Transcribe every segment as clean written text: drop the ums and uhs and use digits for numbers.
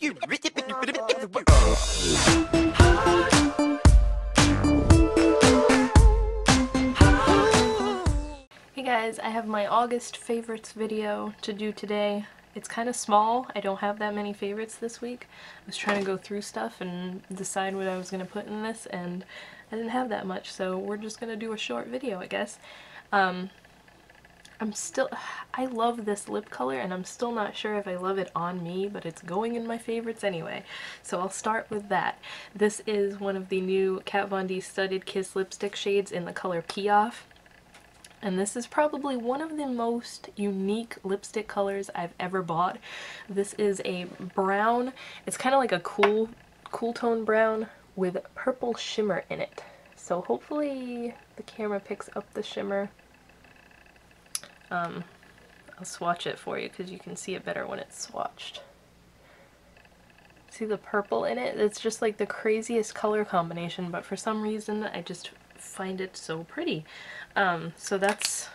Hey guys, I have my August favorites video to do today. It's kind of small. I don't have that many favorites this week. I was trying to go through stuff and decide what I was going to put in this, and I didn't have that much, so we're just going to do a short video, I guess. I love this lip color, and I'm still not sure if I love it on me, but it's going in my favorites anyway. So I'll start with that. This is one of the new Kat Von D Studded Kiss lipstick shades in the color Piaf. And this is probably one of the most unique lipstick colors I've ever bought. This is a brown. It's kind of like a cool tone brown with purple shimmer in it. So hopefully the camera picks up the shimmer. I'll swatch it for you because you can see it better when it's swatched. See the purple in it? It's just like the craziest color combination, but for some reason I just find it so pretty. So that's,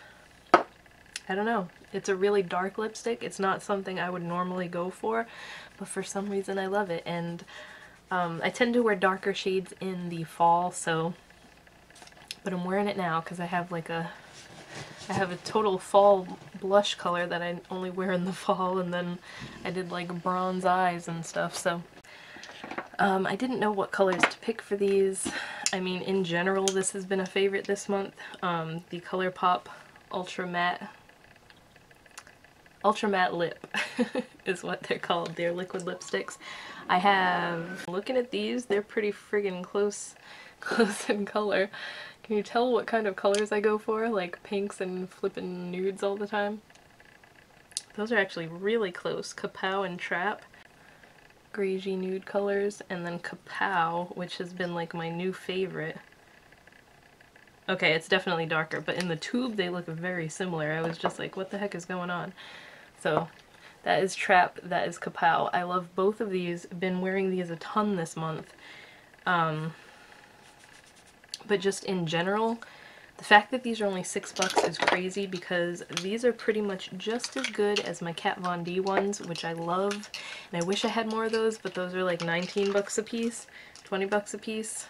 I don't know, it's a really dark lipstick. It's not something I would normally go for, but for some reason I love it. And I tend to wear darker shades in the fall, but I'm wearing it now because I have a total fall blush color that I only wear in the fall, and then I did like bronze eyes and stuff, so I didn't know what colors to pick for these. I mean, in general, this has been a favorite this month. The ColourPop Ultra Matte Lip is what they're called. They're liquid lipsticks. I have, looking at these, they're pretty friggin' close in color. Can you tell what kind of colors I go for? Like pinks and flippin' nudes all the time? Those are actually really close. Kapow and Trap. Greigey nude colors, and then Kapow, which has been like my new favorite. Okay, it's definitely darker, but in the tube they look very similar. I was just like, what the heck is going on? So that is Trap, that is Kapow. I love both of these. Been wearing these a ton this month. But just in general, the fact that these are only $6 is crazy because these are pretty much just as good as my Kat Von D ones, which I love, and I wish I had more of those, but those are like $19 a piece, $20 a piece.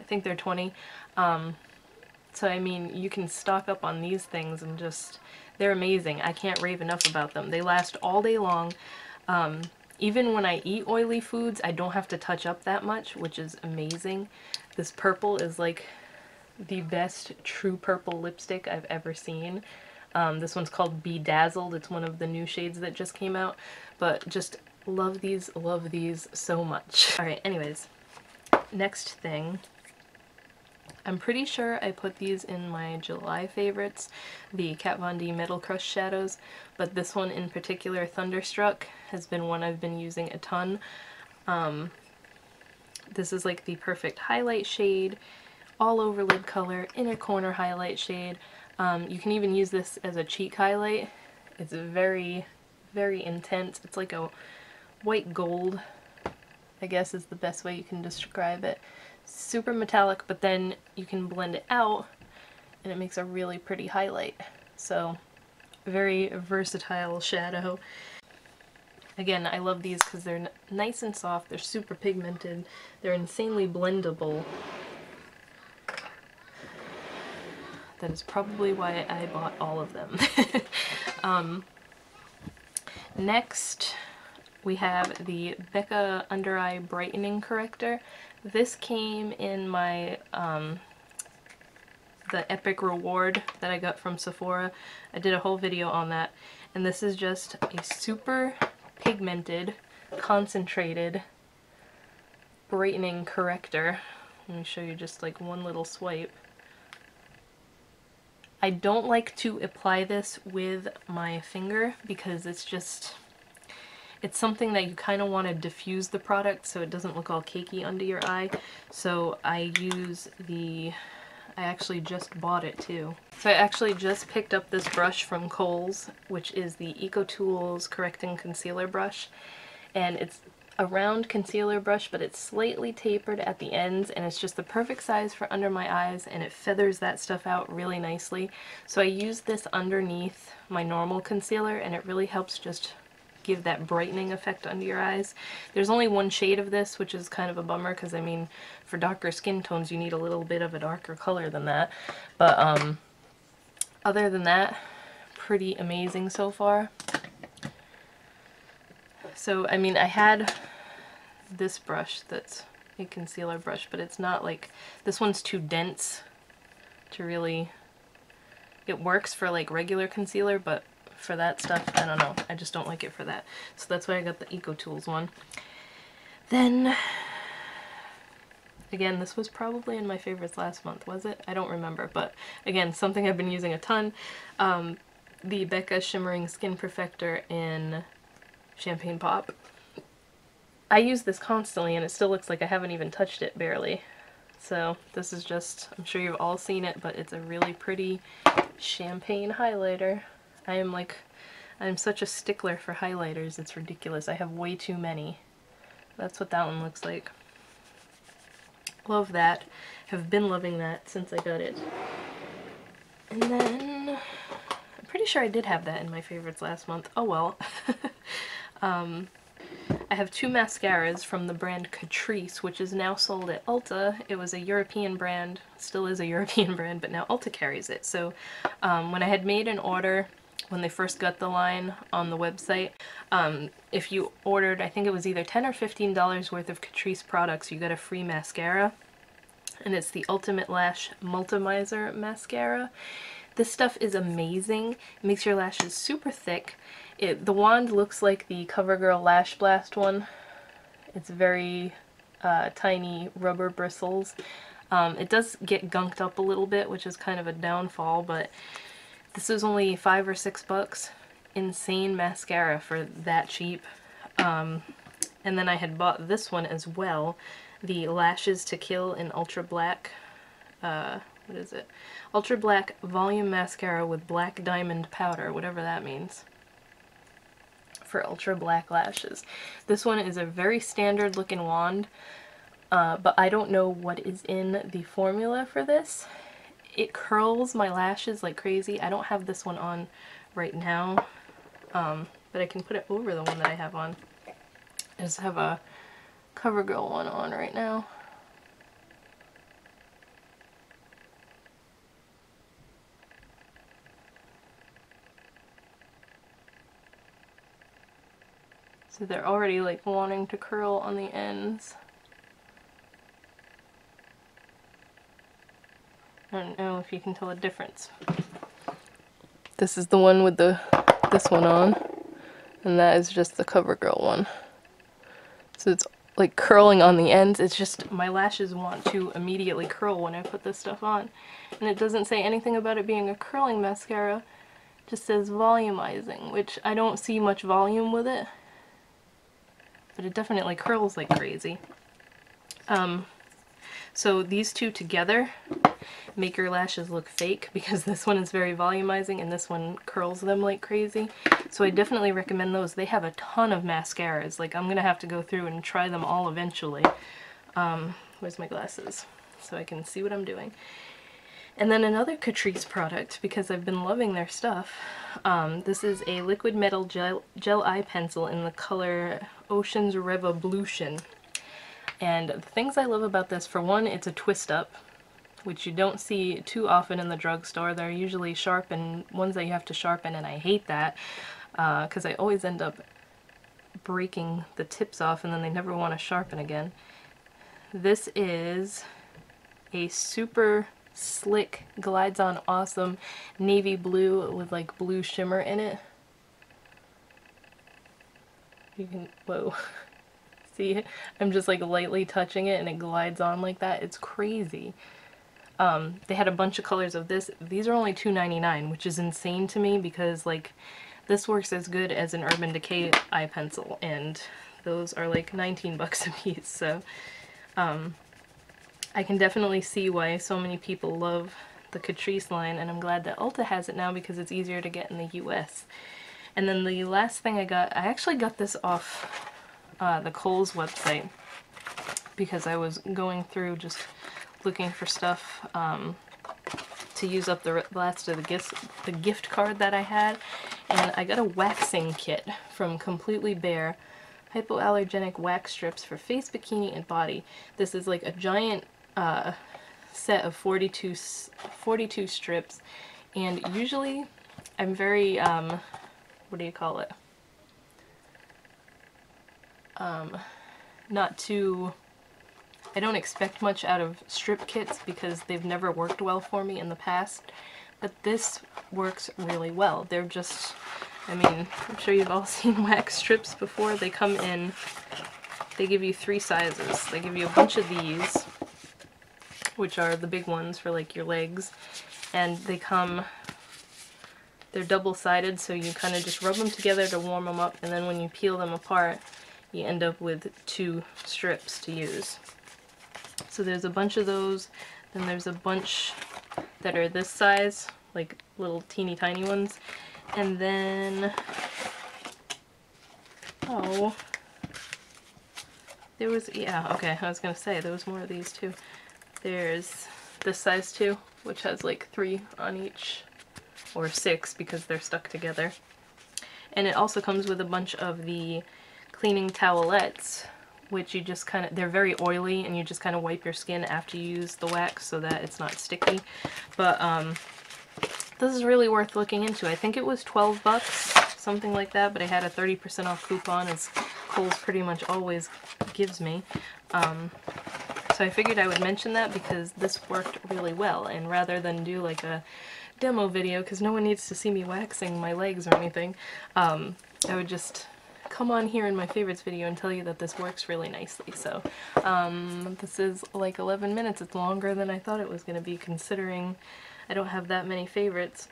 I think they're 20. So I mean, you can stock up on these things and just, they're amazing. I can't rave enough about them. They last all day long. Even when I eat oily foods, I don't have to touch up that much, which is amazing. This purple is like the best true purple lipstick I've ever seen. This one's called Bedazzled. It's one of the new shades that just came out, but just love these so much. Alright, anyways, next thing. I'm pretty sure I put these in my July favorites, the Kat Von D Metal Crush shadows, but this one in particular, Thunderstruck, has been one I've been using a ton. This is like the perfect highlight shade, all over lid color, inner corner highlight shade. You can even use this as a cheek highlight. It's very, very intense. It's like a white gold, I guess is the best way you can describe it. Super metallic, but then you can blend it out and it makes a really pretty highlight. So, very versatile shadow. Again, I love these because they're nice and soft, they're super pigmented, they're insanely blendable. That is probably why I bought all of them. Next, we have the Becca Under Eye Brightening Corrector. This came in my, the Epic Reward that I got from Sephora. I did a whole video on that. And this is just a super pigmented, concentrated brightening corrector. Let me show you just like one little swipe. I don't like to apply this with my finger because it's something that you kind of want to diffuse the product so it doesn't look all cakey under your eye. So I actually just bought it too. So I actually just picked up this brush from Kohl's, which is the EcoTools Correcting Concealer Brush. And it's a round concealer brush, but it's slightly tapered at the ends, and it's just the perfect size for under my eyes, and it feathers that stuff out really nicely. So I use this underneath my normal concealer, and it really helps just give that brightening effect under your eyes. There's only one shade of this, which is kind of a bummer, because I mean, for darker skin tones you need a little bit of a darker color than that. But other than that, pretty amazing so far. So, I mean, I had this brush that's a concealer brush, but it's not like, this one's too dense to really, it works for like regular concealer, but for that stuff, I don't know, I just don't like it for that. So that's why I got the EcoTools one. Then, again, this was probably in my favorites last month, was it? I don't remember, but again, something I've been using a ton. The Becca Shimmering Skin Perfector in Champagne Pop. I use this constantly and it still looks like I haven't even touched it, barely. So this is just, I'm sure you've all seen it, but it's a really pretty champagne highlighter. I'm such a stickler for highlighters, it's ridiculous. I have way too many. That's what that one looks like. Love that. Have been loving that since I got it. And then, I'm pretty sure I did have that in my favorites last month. Oh well. I have two mascaras from the brand Catrice, which is now sold at Ulta. It was a European brand, still is a European brand, but now Ulta carries it. So when I had made an order, when they first got the line on the website, if you ordered, I think it was either $10 or $15 worth of Catrice products, you got a free mascara. And it's the Ultimate Lash Multimizer Mascara. This stuff is amazing. It makes your lashes super thick. The wand looks like the CoverGirl Lash Blast one. It's very tiny rubber bristles. It does get gunked up a little bit, which is kind of a downfall, but this is only $5 or $6. Insane mascara for that cheap. And then I had bought this one as well, the Lashes to Kill in Ultra Black. What is it? Ultra Black Volume Mascara with Black Diamond Powder, whatever that means, for ultra black lashes. This one is a very standard looking wand, but I don't know what is in the formula for this. It curls my lashes like crazy. I don't have this one on right now, but I can put it over the one that I have on. I just have a CoverGirl one on right now. So they're already like wanting to curl on the ends. I don't know if you can tell a difference. This is the one with this one on, and that is just the CoverGirl one. So it's like curling on the ends. It's just my lashes want to immediately curl when I put this stuff on. And it doesn't say anything about it being a curling mascara. It just says volumizing, which I don't see much volume with it. But it definitely curls like crazy. So these two together make your lashes look fake, because this one is very volumizing and this one curls them like crazy. So I definitely recommend those. They have a ton of mascaras. Like, I'm gonna have to go through and try them all eventually. Where's my glasses? So I can see what I'm doing. And then another Catrice product, because I've been loving their stuff. This is a liquid metal gel eye pencil in the color Ocean's Revolution. And the things I love about this, for one, it's a twist up, which you don't see too often in the drugstore. They're usually sharpened, ones that you have to sharpen, and I hate that, because I always end up breaking the tips off and then they never want to sharpen again. This is a super slick, glides on awesome navy blue with like blue shimmer in it. You can, whoa. See, I'm just like lightly touching it and it glides on like that. It's crazy. They had a bunch of colors of this. These are only $2.99, which is insane to me, because like this works as good as an Urban Decay eye pencil, and those are like 19 bucks a piece. So I can definitely see why so many people love the Catrice line, and I'm glad that Ulta has it now because it's easier to get in the US. And then the last thing I actually got this off the Kohl's website, because I was going through just looking for stuff to use up the last of the gift card that I had, And I got a waxing kit from Completely Bare. Hypoallergenic wax strips for face, bikini, and body. This is like a giant set of 42 strips, and usually I'm very, what do you call it? Not too, I don't expect much out of strip kits because they've never worked well for me in the past, but this works really well. They're just, I mean, I'm sure you've all seen wax strips before. They come in, they give you 3 sizes. They give you a bunch of these, which are the big ones for like your legs, and they come, they're double-sided, so you kind of just rub them together to warm them up, and then when you peel them apart, you end up with 2 strips to use. So there's a bunch of those, then there's a bunch that are this size, like little teeny tiny ones, and then, oh, there was, yeah, okay, I was gonna say, there was more of these too. There's this size too, which has like 3 on each, or 6 because they're stuck together. And it also comes with a bunch of the cleaning towelettes, which you just kind of, they're very oily and you just kind of wipe your skin after you use the wax so that it's not sticky. But this is really worth looking into. I think it was 12 bucks, something like that, but I had a 30% off coupon, as Kohl's pretty much always gives me. So I figured I would mention that because this worked really well, and rather than do like a demo video, because no one needs to see me waxing my legs or anything, I would just come on here in my favorites video and tell you that this works really nicely. So this is like 11 minutes. It's longer than I thought it was going to be, considering I don't have that many favorites.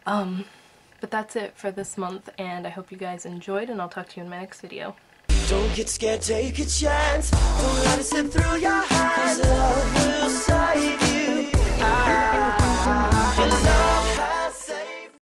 But that's it for this month, and I hope you guys enjoyed, and I'll talk to you in my next video. Don't get scared, take a chance. Don't let it slip through your hands.